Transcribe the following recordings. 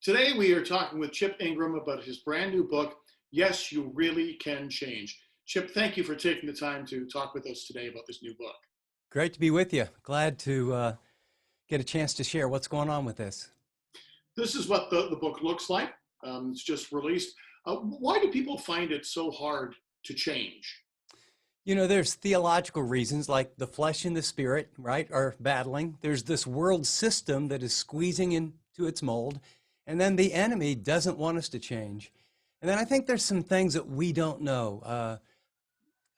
Today we are talking with Chip Ingram about his brand new book, Yes, You Really Can Change. Chip, thank you for taking the time to talk with us today about this new book. Great to be with you. Glad to get a chance to share what's going on with this. This is what the book looks like. It's just released. Why do people find it so hard to change? You know, there's theological reasons like the flesh and the spirit, right, are battling. There's this world system that is squeezing into its mold. And then the enemy doesn't want us to change. And then I think there's some things that we don't know.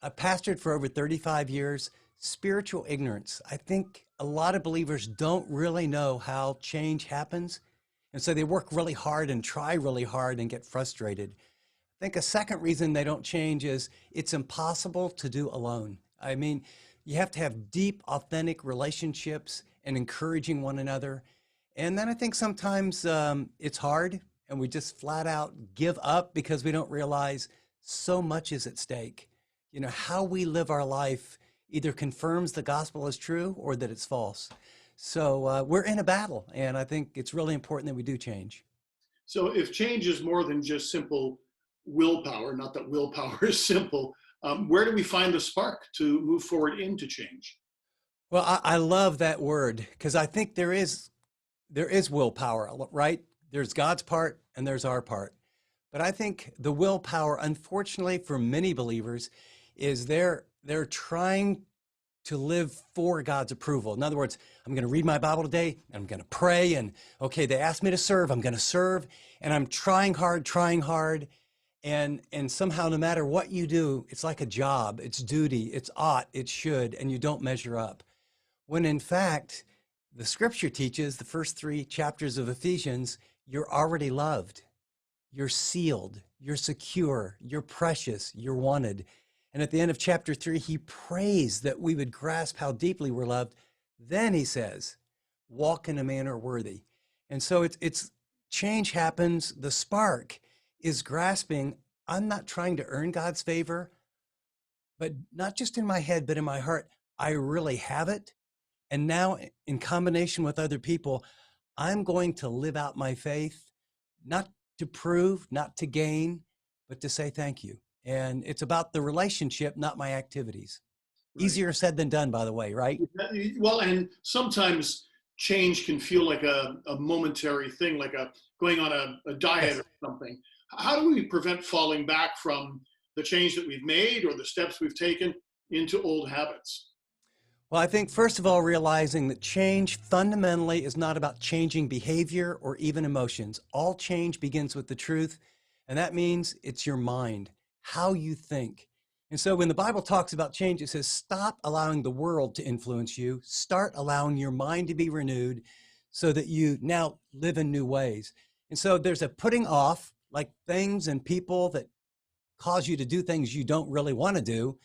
I pastored for over 35 years. Spiritual ignorance. I think a lot of believers don't really know how change happens. And so they work really hard and try really hard and get frustrated. I think a second reason they don't change is it's impossible to do alone. I mean, you have to have deep, authentic relationships and encouraging one another. And then I think sometimes it's hard and we just flat out give up because we don't realize so much is at stake. You know, how we live our life either confirms the gospel is true or that it's false. So we're in a battle, and I think it's really important that we do change. So if change is more than just simple willpower, not that willpower is simple, where do we find the spark to move forward into change? Well, I love that word because I think there is willpower, right? There's God's part and there's our part. But I think the willpower, unfortunately, for many believers, is they're trying to live for God's approval. In other words, I'm going to read my Bible today, and I'm going to pray, and okay, they asked me to serve, I'm going to serve, and I'm trying hard, and somehow no matter what you do, it's like a job, it's duty, it's ought, it should, and you don't measure up. When in fact, the scripture teaches, the first 3 chapters of Ephesians, you're already loved, you're sealed, you're secure, you're precious, you're wanted. And at the end of chapter 3, he prays that we would grasp how deeply we're loved. Then he says, walk in a manner worthy. And so it's change happens. The spark is grasping. I'm not trying to earn God's favor, but not just in my head, but in my heart. I really have it. And now in combination with other people, I'm going to live out my faith, not to prove, not to gain, but to say thank you. And it's about the relationship, not my activities. Right. Easier said than done, by the way, right? Well, and sometimes change can feel like a momentary thing, like going on a diet Yes. or something. How do we prevent falling back from the change that we've made or the steps we've taken into old habits? Well, I think first of all, realizing that change fundamentally is not about changing behavior or even emotions. All change begins with the truth, and that means it's your mind, how you think. And so when the Bible talks about change, it says, stop allowing the world to influence you. Start allowing your mind to be renewed so that you now live in new ways. And so there's a putting off, like things and people that cause you to do things you don't really want to do.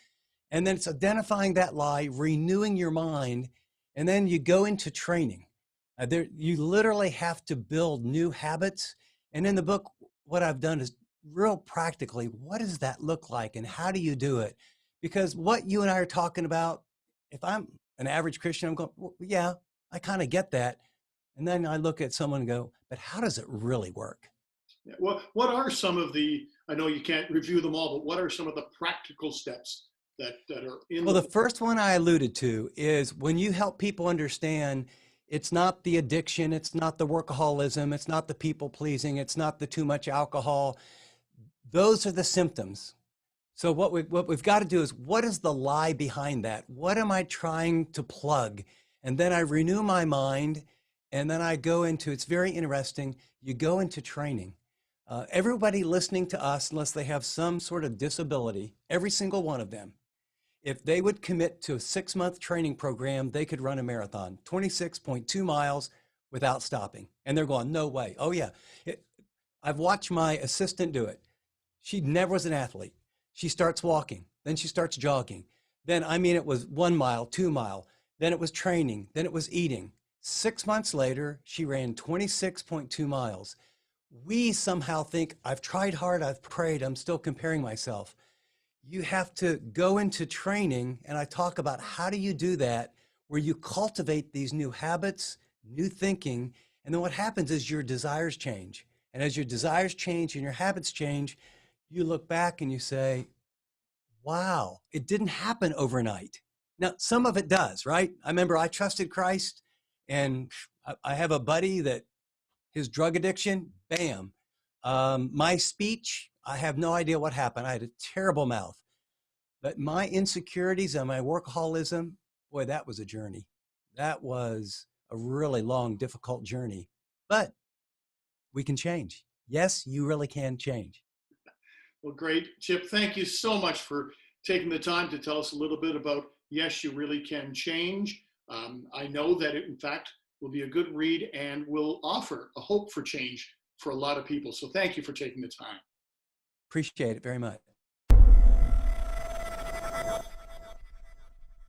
And then it's identifying that lie, renewing your mind, and then you go into training. You literally have to build new habits. And in the book, what I've done is real practically, what does that look like and how do you do it? Because what you and I are talking about, if I'm an average Christian, I'm going, well, yeah, I kind of get that. And then I look at someone and go, but how does it really work? Yeah. What are some of I know you can't review them all, but what are some of the practical steps that are in Well, the the book? first one I alluded to is when you help people understand it's not the addiction, it's not the workaholism, it's not the people pleasing, it's not the too much alcohol. Those are the symptoms. So what we've got to do is, what is the lie behind that? What am I trying to plug? And then I renew my mind, and then I go into, it's very interesting, you go into training. Everybody listening to us, unless they have some sort of disability, every single one of them, if they would commit to a 6-month training program, they could run a marathon, 26.2 miles without stopping. And they're going, no way. Oh yeah. I've watched my assistant do it. She never was an athlete. She starts walking, then she starts jogging. Then, I mean, it was 1 mile, 2 mile, then it was training, then it was eating. 6 months later, she ran 26.2 miles. We somehow think, I've tried hard, I've prayed, I'm still comparing myself. You have to go into training, and I talk about how do you do that, where you cultivate these new habits, new thinking, and then what happens is your desires change. And as your desires change and your habits change, you look back and you say, wow, it didn't happen overnight. Now, some of it does, right? I remember I trusted Christ, and I have a buddy that his drug addiction, bam. My speech, I have no idea what happened. I had a terrible mouth. But my insecurities and my workaholism, boy, that was a journey. That was a really long, difficult journey. But we can change. Yes, you really can change. Well, great. Chip, thank you so much for taking the time to tell us a little bit about Yes, You Really Can Change. I know that it, in fact, will be a good read and will offer a hope for change for a lot of people. So thank you for taking the time. Appreciate it very much.